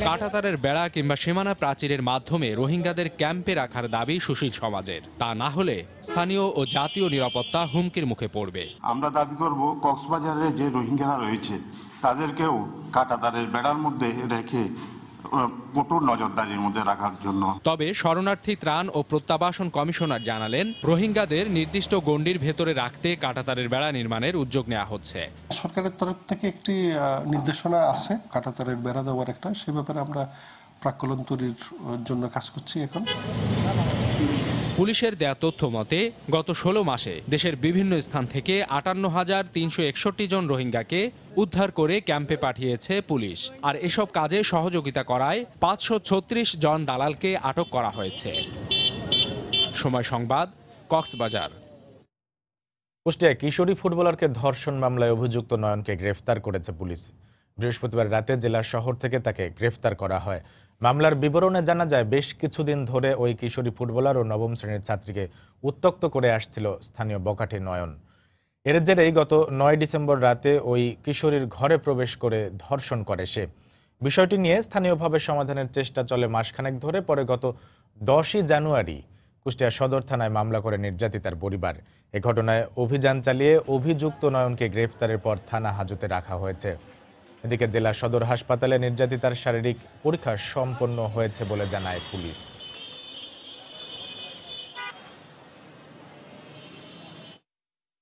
কাঁটাতারের বেড়া কিংবা সীমানা প্রাচীরের মাধ্যমে রোহিঙ্গাদের ক্যাম্পে রাখার দাবি সুশীল সমাজের। তা না হলে স্থানীয় ও জাতীয় নিরাপত্তা হুমকির মুখে পড়বে। আমরা দাবি করব, কক্সবাজারে যে রোহিঙ্গারা রয়েছে তাদেরকেও কাঁটাতারের বেড়ার মধ্যে রেখে কঠোর নজরদারির মধ্যে রাখার জন্য। তবে শরণার্থী ত্রাণ ও প্রত্যাবাসন কমিশনার জানালেন, রোহিঙ্গাদের নির্দিষ্ট গণ্ডির ভেতরে রাখতে কাঁটাতারের বেড়া নির্মাণের উদ্যোগ নেওয়া হচ্ছে। সরকারের তরফ থেকে একটি নির্দেশনা আছে কাঁটাতারের বেড়া দেওয়ার একটা, সে ব্যাপারে আমরা প্রাক্কলন তৈরির জন্য কাজ করছি এখন। পুলিশের দেয়া তথ্য মতে গত 16 মাসে দেশের বিভিন্ন স্থান থেকে 58,361 জন রোহিঙ্গাকে উদ্ধার করে ক্যাম্পে পাঠিয়েছে পুলিশ। আর এসব কাজে সহযোগিতা করায় 536 জন দালালকে আটক করা হয়েছে। সময় সংবাদ, কক্সবাজার। কুষ্টিয়ায় কিশোরী ফুটবলারকে ধর্ষণ মামলায় অভিযুক্ত নয়নকে গ্রেফতার করেছে পুলিশ। বৃহস্পতিবার রাতে জেলা শহর থেকে তাকে গ্রেফতার করা হয়। মামলার বিবরণে জানা যায়, বেশ কিছুদিন ধরে ওই কিশোরী ফুটবলার ও 9ম শ্রেণীর ছাত্রীকে উত্ত্যক্ত করে আসছিল স্থানীয় বকাঠি নয়ন। এর জেরেই গত 9 ডিসেম্বর রাতে ওই কিশোরীর ঘরে প্রবেশ করে ধর্ষণ করে সে। বিষয়টি নিয়ে স্থানীয়ভাবে সমাধানের চেষ্টা চলে মাসখানেক ধরে। পরে গত 10ই জানুয়ারি কুষ্টিয়া সদর থানায় মামলা করে নির্যাতিতার পরিবার। এ ঘটনায় অভিযান চালিয়ে অভিযুক্ত নয়নকে গ্রেফতারের পর থানা হাজতে রাখা হয়েছে। এদিকে জেলা সদর হাসপাতালে নির্যাতিতার শারীরিক পরীক্ষা সম্পন্ন হয়েছে বলে জানায় পুলিশ।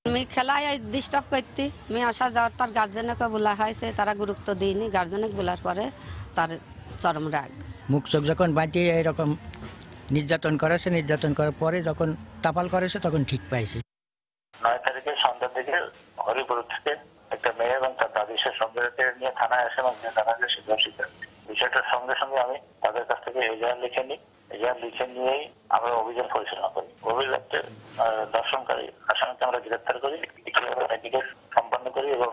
আমি খেলায় ডিস্টার্ব করতে আমি আসা যাওয়ার তার গার্জেনকে বলা হয়েছে, তারা গুরুত্ব দিইনি। গার্জেনকে বলার পরে তার চরম রাগ। মুখ চোখ যখন বাঁচিয়ে এরকম নির্যাতন করেছে, নির্যাতন করার পরে যখন তাপাল করেছে তখন ঠিক পাইছে। 9 তারিখে সন্ধ্যার দিকে হরিপুর থেকে একটা মেয়ে এবং তার দাদির সঙ্গে নিয়ে থানায় আসে এবং থানায় সে স্বীকার। বিষয়টার সঙ্গে সঙ্গে আমি তাদের কাছ থেকে এজাহার লিখে নিই। এজাহার লিখে নিয়েই আমরা অভিযান পরিচালনা করি। অভিযানে দর্শনকারী আসামিকে আমরা গ্রেপ্তার করি, মেডিকেল সম্পন্ন করি এবং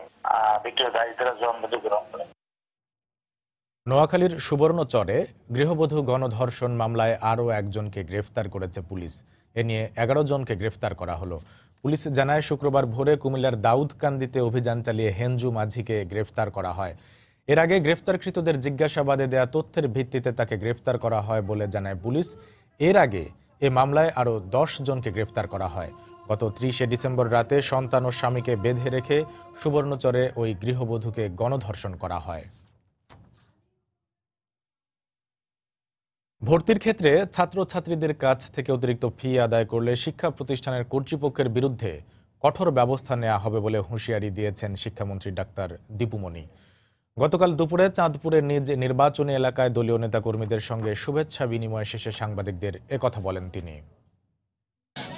ভিক্টিমের দায়িত্বরা জবানবন্দি গ্রহণ করি। নোয়াখালীর সুবর্ণচরে গৃহবধূ গণধর্ষণ মামলায় আরও একজনকে গ্রেফতার করেছে পুলিশ। এ নিয়ে 11 জনকে গ্রেফতার করা হলো। পুলিশ জানায় শুক্রবার ভোরে কুমিল্লার দাউদকান্দিতে অভিযান চালিয়ে হেঞ্জু মাঝিকে গ্রেফতার করা হয়। এর আগে গ্রেফতারকৃতদের জিজ্ঞাসাবাদে দেয়া তথ্যের ভিত্তিতে তাকে গ্রেফতার করা হয় বলে জানায় পুলিশ। এর আগে এ মামলায় আরও 10 জনকে গ্রেফতার করা হয়। গত 30 ডিসেম্বর রাতে সন্তান ও স্বামীকে বেঁধে রেখে সুবর্ণচরে ওই গৃহবধূকে গণধর্ষণ করা হয়। ভর্তির ক্ষেত্রে ছাত্রছাত্রীদের কাছ থেকে অতিরিক্ত ফি আদায় করলে শিক্ষা প্রতিষ্ঠানের কর্তৃপক্ষের বিরুদ্ধে কঠোর ব্যবস্থা নেওয়া হবে বলে হুঁশিয়ারি দিয়েছেন শিক্ষামন্ত্রী ডাক্তার দীপুমণি। গতকাল দুপুরে চাঁদপুরের নিজ নির্বাচনী এলাকায় দলীয় নেতাকর্মীদের সঙ্গে শুভেচ্ছা বিনিময় শেষে সাংবাদিকদের একথা বলেন তিনি।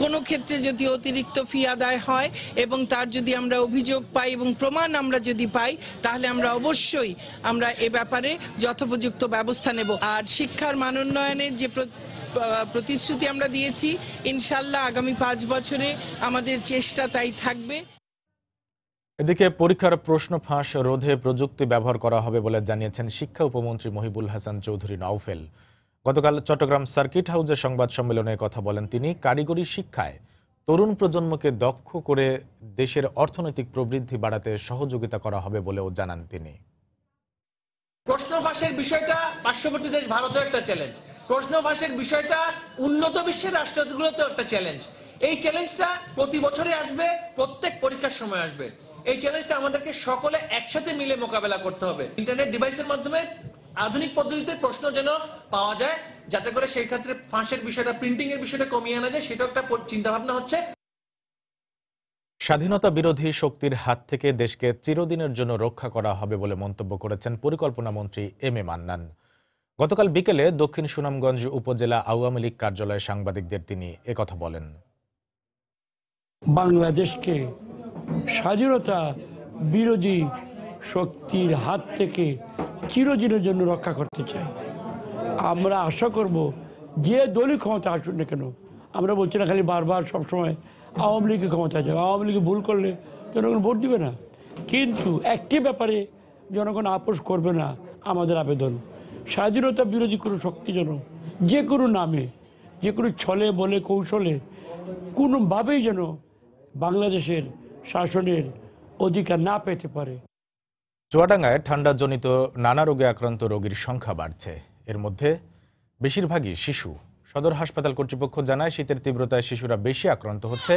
কোনো ক্ষেত্রে যদি অতিরিক্ত ফি আদায় হয় এবং তার যদি আমরা অভিযোগ পাই এবং প্রমাণ আমরা যদি পাই, তাহলে আমরা অবশ্যই এ ব্যাপারে যথোপযুক্ত ব্যবস্থা নেব। আর শিক্ষার মান উন্নয়নের যে প্রতিশ্রুতি আমরা দিয়েছি, ইনশাল্লাহ আগামী 5 বছরে আমাদের চেষ্টা তাই থাকবে। এদিকে পরীক্ষার প্রশ্ন ফাঁস রোধে প্রযুক্তি ব্যবহার করা হবে বলে জানিয়েছেন শিক্ষা উপমন্ত্রী মহিবুল হাসান চৌধুরী নওফেল। গতকাল চট্টগ্রাম সার্কিট হাউসে সংবাদ সম্মেলনে কথা বলেন তিনি। কারিগরি শিক্ষায় তরুণ প্রজন্মকে দক্ষ করে দেশের অর্থনৈতিক প্রবৃদ্ধি বাড়াতে সহযোগিতা করা হবে বলেও জানান তিনি। প্রশ্ন ফাঁসের বিষয়টা পার্শ্ববর্তী দেশ ভারতেও একটা চ্যালেঞ্জ। প্রশ্ন ফাঁসের বিষয়টা উন্নত বিশ্বের রাষ্ট্রগুলোতেও একটা চ্যালেঞ্জ। এই চ্যালেঞ্জটা প্রতি বছরে আসবে, প্রত্যেক পরীক্ষার সময় আসবে। এই চ্যালেঞ্জটা আমাদেরকে সকলে একসাথে মিলে মোকাবেলা করতে হবে। ইন্টারনেট ডিভাইসের মাধ্যমে আধুনিক পদ্ধতিতে প্রশ্ন যেন পাওয়া যায়, যাতে করে সেই ক্ষেত্রে ফাঁসের বিষয়টা, প্রিন্টিং এর বিষয়টা কমিয়ে আনা যায়, সেটাও একটা চিন্তা ভাবনা হচ্ছে। স্বাধীনতা বিরোধী শক্তির হাত থেকে দেশকে চিরদিনের জন্য রক্ষা করা হবে বলে মন্তব্য করেছেন পরিকল্পনা মন্ত্রী এম এ মান্নান। গতকাল বিকেলে দক্ষিণ সুনামগঞ্জ উপজেলা আওয়ামী লীগ কার্যালয়ে সাংবাদিকদের তিনি একথা বলেন। বাংলাদেশকে স্বাধীনতা বিরোধী শক্তির হাত থেকে চিরদিনের জন্য রক্ষা করতে চাই। আমরা আশা করব যে দলই ক্ষমতা আসুন না কেন, আমরা বলছি না খালি বারবার সবসময় আওয়ামী লীগের ক্ষমতা যাবে, আওয়ামী লীগে ভুল করলে জনগণ ভোট দিবে না, কিন্তু একটি ব্যাপারে জনগণ আপোষ করবে না। আমাদের আবেদন, স্বাধীনতা বিরোধী কোনো শক্তি যেন যে কোনো নামে, যে কোনো ছলে বলে কৌশলে কোনোভাবেই যেন বাংলাদেশের শাসনের অধিকার না পেতে পারে। চুয়াডাঙ্গায় ঠান্ডাজনিত নানা রোগে আক্রান্ত রোগীর সংখ্যা বাড়ছে। এর মধ্যে বেশিরভাগই শিশু। সদর হাসপাতাল কর্তৃপক্ষ জানায় শীতের তীব্রতায় শিশুরা বেশি আক্রান্ত হচ্ছে।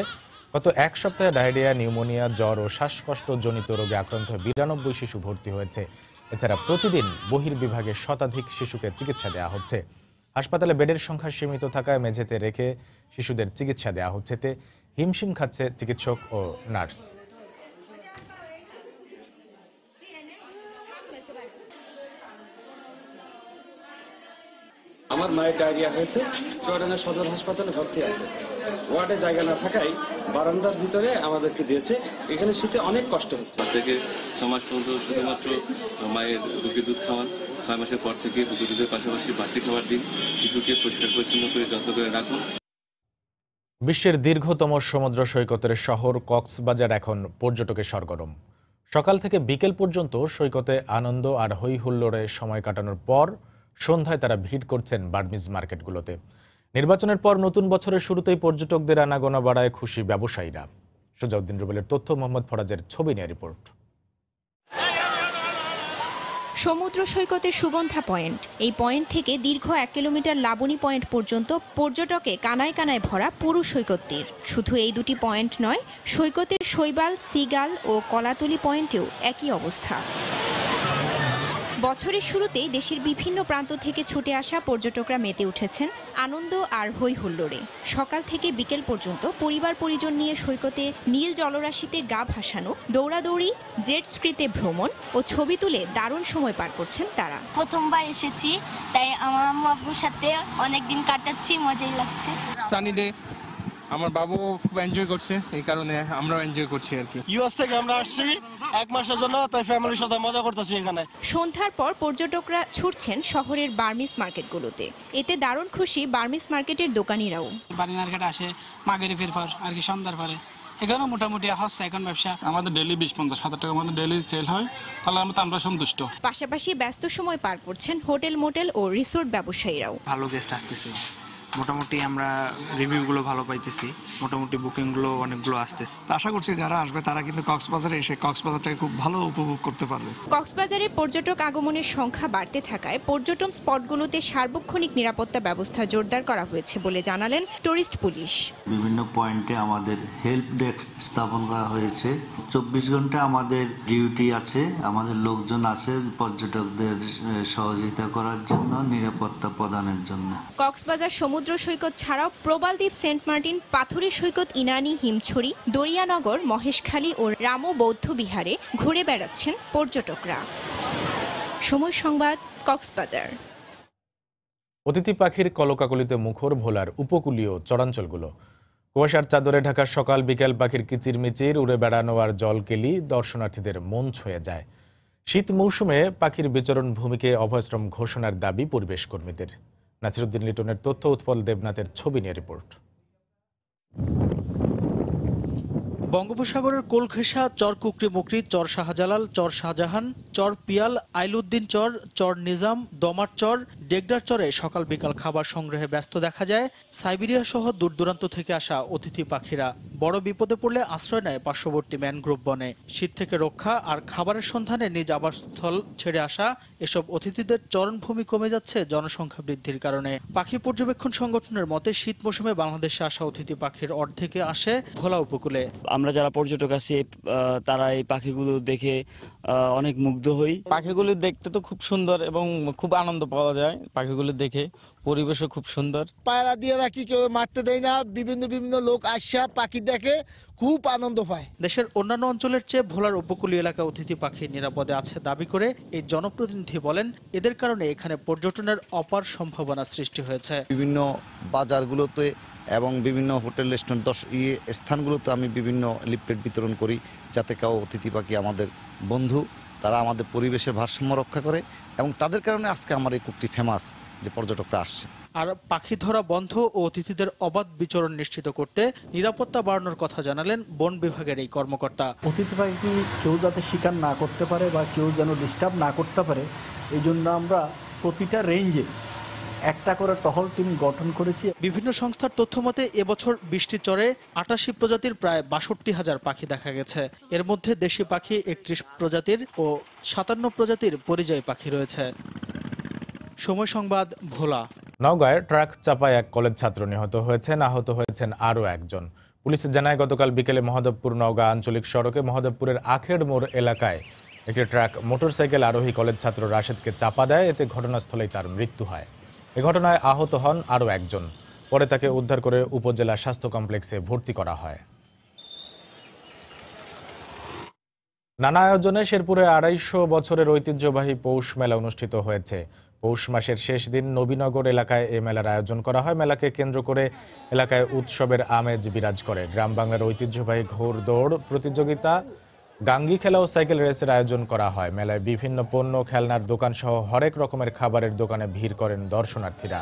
গত 1 সপ্তাহে ডায়রিয়া, নিউমোনিয়া, জ্বর ও শ্বাসকষ্টজনিত রোগে আক্রান্ত হয়ে 92 শিশু ভর্তি হয়েছে। এছাড়া প্রতিদিন বহির্বিভাগে শতাধিক শিশুকে চিকিৎসা দেওয়া হচ্ছে। হাসপাতালে বেডের সংখ্যা সীমিত থাকায় মেঝেতে রেখে শিশুদের চিকিৎসা দেওয়া হচ্ছে। এতে হিমশিম খাচ্ছে চিকিৎসক ও নার্স। আমার মায়ের ডায়রিয়া হয়েছে, চুয়াডাঙ্গা সদর হাসপাতালে ভর্তি আছে। ওয়ার্ডে জায়গা না থাকায় বারান্দার ভিতরে আমাদেরকে দিয়েছে। এখানে শীতে অনেক কষ্ট হচ্ছে। থেকে 6 মাস পর্যন্ত শুধুমাত্র মায়ের বুকের দুধ খাওয়ান, 6 মাসের পর থেকে বুকের দুধের পাশাপাশি বাড়তি খাবার দিন। শিশুকে পরিষ্কার পরিচ্ছন্ন করে যত্ন করে রাখুন। বিশ্বের দীর্ঘতম সমুদ্র সৈকতের শহর কক্সবাজার এখন পর্যটকের সরগরম। সকাল থেকে বিকেল পর্যন্ত সৈকতে আনন্দ আর হৈ হুল্লোড়ে সময় কাটানোর পর সন্ধ্যায় তারা ভিড় করছেন বার্মিজ মার্কেটগুলোতে। নির্বাচনের পর নতুন বছরের শুরুতেই পর্যটকদের আনাগোনা বাড়ায় খুশি ব্যবসায়ীরা। সুজাউদ্দিন রুবেলের তথ্য, মোহাম্মদ ফরাজের ছবি নিয়ে রিপোর্ট। সমুদ্র সৈকতের সুগন্ধা পয়েন্ট, এই পয়েন্ট থেকে দীর্ঘ 1 কিলোমিটার লাবণী পয়েন্ট পর্যন্ত পর্যটকে কানায় কানায় ভরা পুরো সৈকত তীর। শুধু এই দুটি পয়েন্ট নয়, সৈকতের শৈবাল, সিগাল ও কলাতলি পয়েন্টেও একই অবস্থা। বছরের শুরুতেই দেশের বিভিন্ন প্রান্ত থেকে ছুটে আসা পর্যটকরা মেতে উঠেছেন আনন্দ আর হই হুল্লোড়ে। সকাল থেকে বিকেল পর্যন্ত পরিবার পরিজন নিয়ে সৈকতে নীল জলরাশিতে গা ভাসানো, দৌড়াদৌড়ি, জেট স্কিতে ভ্রমণ ও ছবি তুলে দারুণ সময় পার করছেন তারা। প্রথমবার এসেছি, তাই আমার আম্মু আব্বুর সাথে অনেকদিন কাটাচ্ছি, মজাই লাগছে। সানি ডে, আমার বাবু খুব এনজয় করছে, এই কারণে আমরাও এনজয় করছি আর কি। ইউএস থেকে আমরা আসছি 1 মাসের জন্য, তাই ফ্যামিলির সাথে মজা করতেছি এখানে। সন্ধ্যার পর পর্যটকরা ছুটছেন শহরের বার্মিজ মার্কেটগুলোতে। এতে দারুণ খুশি বার্মিজ মার্কেটের দোকানিরাও। বার্মিজ মার্কেট আসে মাগরিবের পর আর কি, সন্ধ্যার পরে। এখানেও মোটামুটি হচ্ছে এখন ব্যবসা। আমাদের ডেইলি 20-50 টাকার মধ্যে ডেইলি সেল হয়, তাহলে আমরা সন্তুষ্ট। পাশাপাশি ব্যস্ত সময় পার করছেন হোটেল, মোটেল ও রিসোর্ট ব্যবসায়ীরাও। ভালো গেস্ট আসতেছে, মোটামুটি আমরা রিভিউগুলো ভালো পাইতেছি, মোটামুটি বুকিংগুলো অনেকগুলো আসতেছে। আশা করছি যারা আসবে তারা কিন্তু কক্সবাজারে এসে কক্সবাজারটাকে খুব ভালো উপভোগ করতে পারবে। কক্সবাজারে পর্যটক আগমনের সংখ্যা বাড়তে থাকায় পর্যটন স্পটগুলোতে সার্বক্ষণিক নিরাপত্তা ব্যবস্থা জোরদার করা হয়েছে বলে জানালেন টুরিস্ট পুলিশ। বিভিন্ন পয়েন্টে আমাদের হেল্প ডেস্ক স্থাপন করা হয়েছে। 24 ঘন্টা আমাদের ডিউটি আছে, আমাদের লোকজন আছে পর্যটকদের সহযোগিতা করার জন্য, নিরাপত্তা প্রদানের জন্য। কক্সবাজার সমুদ্র সৈকত ছাড়াও প্রবালদ্বীপ, সেন্ট মার্টিন, পাথুরে সৈকত, ইনানি, হিমছড়ি, দরিয়ানগর, মহেশখালী ও রামো বৌদ্ধ বিহারে ঘুরে বেড়াচ্ছেন পর্যটকরা। সময় সংবাদ, কক্সবাজার। অতিথি পাখির কলকাকলিতে মুখর ভোলার উপকূলীয় চরাঞ্চলগুলো। কুয়াশার চাদরে ঢাকা সকাল বিকেল পাখির কিচিরমিচির, উড়ে বেড়ানো আর জলকেলি দর্শনার্থীদের মন ছুঁয়ে যায়। শীত মৌসুমে পাখির বিচরণ ভূমিকে অভয়াশ্রম ঘোষণার দাবি পরিবেশ কর্মীদের। নাসিরুদ্দিন লিটনের তথ্য, উৎপল দেবনাথের ছবি নিয়ে রিপোর্ট। বঙ্গোপসাগরের কোল ঘেঁষা চর কুকরিমুকরি, চর শাহজালাল, চর শাহজাহান, চর পিয়াল, আইলউদ্দিন চর, চর নিজাম, দমার চর, ডেগডার চরে সকাল বিকাল খাবার সংগ্রহে ব্যস্ত দেখা যায় সাইবেরিয়া সহ দূর দূরান্ত থেকে আসা অতিথি পাখিরা। বড় বিপদে পড়লে আশ্রয় নেয় পার্শ্ববর্তী ম্যানগ্রোভ বনে। শীত থেকে রক্ষা আর খাবারের সন্ধানে নিজ আবাসস্থল ছেড়ে আসা এসব অতিথিদের চরণভূমি কমে যাচ্ছে জনসংখ্যা বৃদ্ধির কারণে। পাখি পর্যবেক্ষণ সংগঠনের মতে শীত মৌসুমে বাংলাদেশে আসা অতিথি পাখির অর্ধেকে আসে ভোলা উপকূলে। আমরা যারা পর্যটক আছি তারা এই পাখিগুলো দেখে অনেক মুগ্ধ হই। পাখিগুলো দেখতে তো খুব সুন্দর এবং খুব আনন্দ পাওয়া যায় পাখিগুলো দেখে, পরিবেশও খুব সুন্দর। পায়রা দিয়ে রাখি, কেউ মারতে দেয় না, বিভিন্ন লোক আসা পাখি দেখে খুব আনন্দ পায়। দেশের অন্যান্য অঞ্চলের চেয়ে ভোলার উপকূলীয় এলাকা অতিথি পাখি নিরাপদে আছে দাবি করে এই জনপ্রতিনিধি বলেন, এদের কারণে এখানে পর্যটনের অপার সম্ভাবনা সৃষ্টি হয়েছে। বিভিন্ন বাজারগুলোতে এবং বিভিন্ন হোটেল রেস্টুরেন্ট স্থানগুলোতে আমি বিভিন্ন লিফলেট বিতরণ করি, যাতে কেউ অতিথি পাখি আমাদের বন্ধু, তারা আমাদের পরিবেশের ভারসাম্য রক্ষা করে এবং তাদের কারণে আজকে আমার এই কুকটি ফেমাস যে পর্যটকরা আসছে। আর পাখি ধরা বন্ধ ও অতিথিদের অবাধ বিচরণ নিশ্চিত করতে নিরাপত্তা বাড়ানোর কথা জানালেন বন বিভাগের এই কর্মকর্তা। অতিথি পাখি কেউ যাতে শিকার না করতে পারে বা কেউ যেন ডিস্টার্ব না করতে পারে, এই জন্য আমরা প্রতিটা রেঞ্জে একটা করে টহল টিম গঠন করেছি। বিভিন্ন সংস্থার তথ্য মতে এবছর 20টি চরে 88 প্রজাতির প্রায় 62,000 পাখি দেখা গেছে। এর মধ্যে দেশি পাখি 31 প্রজাতির ও 57 প্রজাতির পরিযায়ী পাখি রয়েছে। সময় সংবাদ, ভোলা। নওগাঁয় ট্রাক চাপায় এক কলেজ ছাত্র নিহত হয়েছেন, আহত হয়েছেন আরও একজন। পুলিশ জানায় গতকাল বিকেলে মহাদেবপুর নওগাঁ আঞ্চলিক সড়কে মহাদেবপুরের আখের মোড় এলাকায় একটি ট্রাক মোটরসাইকেল আরোহী কলেজ ছাত্র রাশেদকে চাপা দেয়। এতে ঘটনাস্থলেই তার মৃত্যু হয়। এ ঘটনায় আহত হন আরও একজন। পরে তাকে উদ্ধার করে উপজেলা স্বাস্থ্য কমপ্লেক্সে ভর্তি করা হয়। নানা আয়োজনে শেরপুরে 250 বছরের ঐতিহ্যবাহী পৌষ মেলা অনুষ্ঠিত হয়েছে। পৌষ মাসের শেষ দিন নবীনগর এলাকায় এ মেলার আয়োজন করা হয়। মেলাকে কেন্দ্র করে এলাকায় উৎসবের আমেজ বিরাজ করে। গ্রাম বাংলার ঐতিহ্যবাহী ঘোড়দৌড় প্রতিযোগিতা, গাঙ্গি খেলা ও সাইকেল রেসের আয়োজন করা হয়। মেলায় বিভিন্ন পণ্য, খেলনার দোকান সহ হরেক রকমের খাবারের দোকানে ভিড় করেন দর্শনার্থীরা।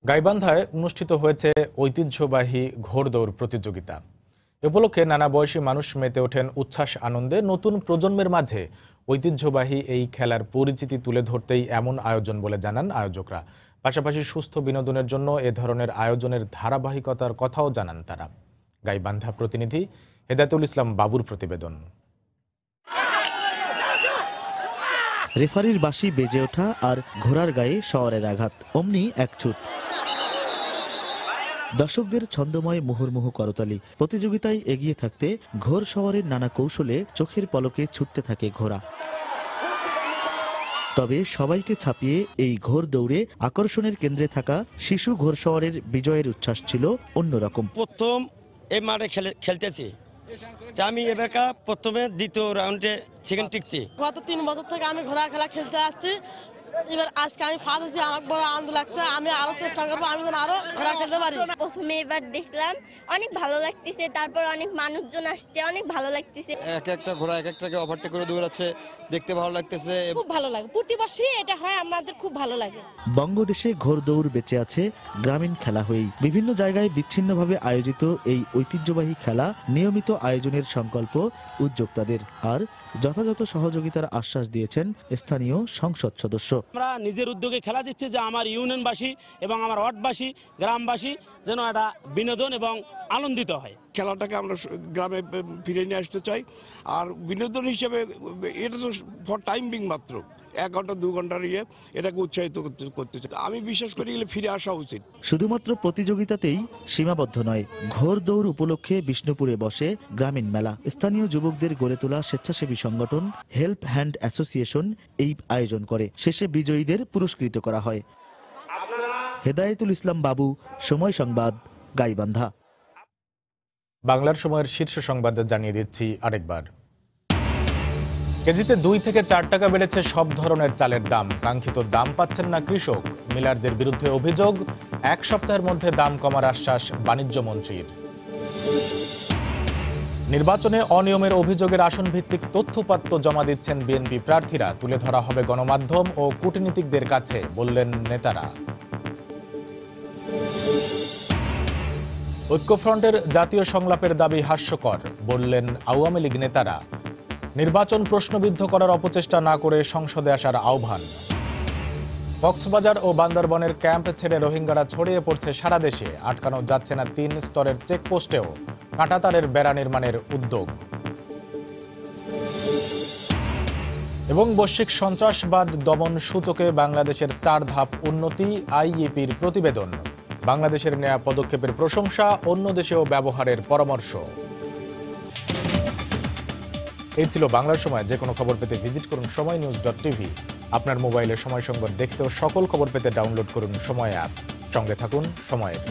গাইবান্ধায় অনুষ্ঠিত হয়েছে ঐতিহ্যবাহী ঘোড়দৌড় প্রতিযোগিতা। এ উপলক্ষে নানা বয়সী মানুষ মেতে ওঠেন উচ্ছ্বাস আনন্দে। নতুন প্রজন্মের মাঝে ঐতিহ্যবাহী এই খেলার পরিচিতি তুলে ধরতেই এমন আয়োজন বলে জানান আয়োজকরা। পাশাপাশি সুস্থ বিনোদনের জন্য এ ধরনের আয়োজনের ধারাবাহিকতার কথাও জানান তারা। গাইবান্ধা প্রতিনিধি হেদায়েতুল ইসলাম বাবুর প্রতিবেদন। রেফারির বাঁশি বেজে ওঠা আর ঘোড়ার গায়ে শওয়ারের আঘাত, অমনি এক ছুট। দর্শকদের ছন্দময় মুহুর্মুহু করতালি। প্রতিযোগিতায় এগিয়ে থাকতে ঘোড়সওয়ারের নানা কৌশলে চোখের পলকে ছুটতে থাকে ঘোড়া। তবে সবাইকে ছাপিয়ে এই ঘোড় দৌড়ে আকর্ষণের কেন্দ্রে থাকা শিশু ঘোড়সওয়ারের বিজয়ের উচ্ছ্বাস ছিল অন্যরকম। প্রথম এই মাঠে খেলতেছি, আমি এবারকার প্রথমে দ্বিতীয় রাউন্ডে সেকেন্ড টিকছি। গত 3 বছর থেকে আমি ঘোড়া খেলা খেলতে আসছি, এবার আজকে আমি ফার্স্ট হচ্ছি, আমার বড় আনন্দ লাগছে। আমি আরো চেষ্টা করবো, আমি যেন আরো ঘোড়া খেলতে পারি। প্রথমে এবার দেখলাম অনেক ভালো লাগতেছে, তারপর অনেক মানুষজন আসছে, অনেক ভালো লাগতেছে। এক একটা ঘোড়া এক একটাকে ওভারটেক করে দৌড়াচ্ছে, দেখতে ভালো লাগতেছে, খুব ভালো লাগে। প্রতি বছরই এটা হয়, আমাদের খুব ভালো লাগে। বঙ্গদেশে ঘোড়দৌড় বেঁচে আছে গ্রামীণ খেলা হয়েই। বিভিন্ন জায়গায় বিচ্ছিন্নভাবে আয়োজিত এই ঐতিহ্যবাহী খেলা নিয়মিত আয়োজনের সংকল্প উদ্যোক্তাদের, আর যথাযথ সহযোগিতার আশ্বাস দিয়েছেন স্থানীয় সংসদ সদস্য। আমরা নিজের উদ্যোগে খেলা দিচ্ছি যে আমার ইউনিয়নবাসী এবং আমার ওয়ার্ডবাসী, গ্রামবাসী যেন এটা বিনোদন এবং আনন্দিত হয়। খেলাটাকে আমরা গ্রামে ফিরে নিয়ে আসতে চাই, আর বিনোদন হিসেবে এটা তো ফর টাইম বিং মাত্র 1 ঘন্টা 2 ঘন্টার এটাকে উৎসাহিত করতে চাই। আমি বিশ্বাস করি এগুলো ফিরে আসা উচিত। শুধুমাত্র প্রতিযোগিতাতেই সীমাবদ্ধ নয়, ঘোড়দৌড় উপলক্ষে বিষ্ণুপুরে বসে গ্রামীণ মেলা। স্থানীয় যুবকদের গড়ে তোলা স্বেচ্ছাসেবী সংগঠন হেল্প হ্যান্ড অ্যাসোসিয়েশন এই আয়োজন করে। শেষে বিজয়ীদের পুরস্কৃত করা হয়। হেদায়েতুল ইসলাম বাবু, সময় সংবাদ, গাইবান্ধা। বাংলার সময়ের শীর্ষ সংবাদ জানিয়ে দিচ্ছি আরেকবার। কেজিতে 2 থেকে 4 টাকা বেড়েছে সব ধরনের চালের দাম। কাঙ্ক্ষিত দাম পাচ্ছেন না কৃষক। মিলারদের বিরুদ্ধে অভিযোগ, 1 সপ্তাহের মধ্যে দাম কমার আশ্বাস বাণিজ্য মন্ত্রীর। নির্বাচনে অনিয়মের অভিযোগের আসন ভিত্তিক তথ্যপাত্র জমা দিচ্ছেন বিএনপি প্রার্থীরা। তুলে ধরা হবে গণমাধ্যম ও কূটনীতিকদের কাছে, বললেন নেতারা। ঐক্যফ্রন্টের জাতীয় সংলাপের দাবি হাস্যকর, বললেন আওয়ামী লীগ নেতারা। নির্বাচন প্রশ্নবিদ্ধ করার অপচেষ্টা না করে সংসদে আসার আহ্বান। কক্সবাজার ও বান্দরবনের ক্যাম্প ছেড়ে রোহিঙ্গারা ছড়িয়ে পড়ছে সারা দেশে। আটকানো যাচ্ছে না 3 স্তরের চেকপোস্টেও। কাঁটাতারের বেড়া নির্মাণের উদ্যোগ। এবং বৈশ্বিক সন্ত্রাসবাদ দমন সূচকে বাংলাদেশের 4 ধাপ উন্নতি, আইইপির প্রতিবেদন। বাংলাদেশের নেয়া পদক্ষেপের প্রশংসা, অন্য দেশেও ব্যবহারের পরামর্শ। এই ছিল বাংলার সময়। যে কোনো খবর পেতে ভিজিট করুন সময়নিউজ.tv। আপনার মোবাইলে সময় সংবাদ দেখতে ও সকল খবর পেতে ডাউনলোড করুন সময় অ্যাপ। সঙ্গে থাকুন সময়ের।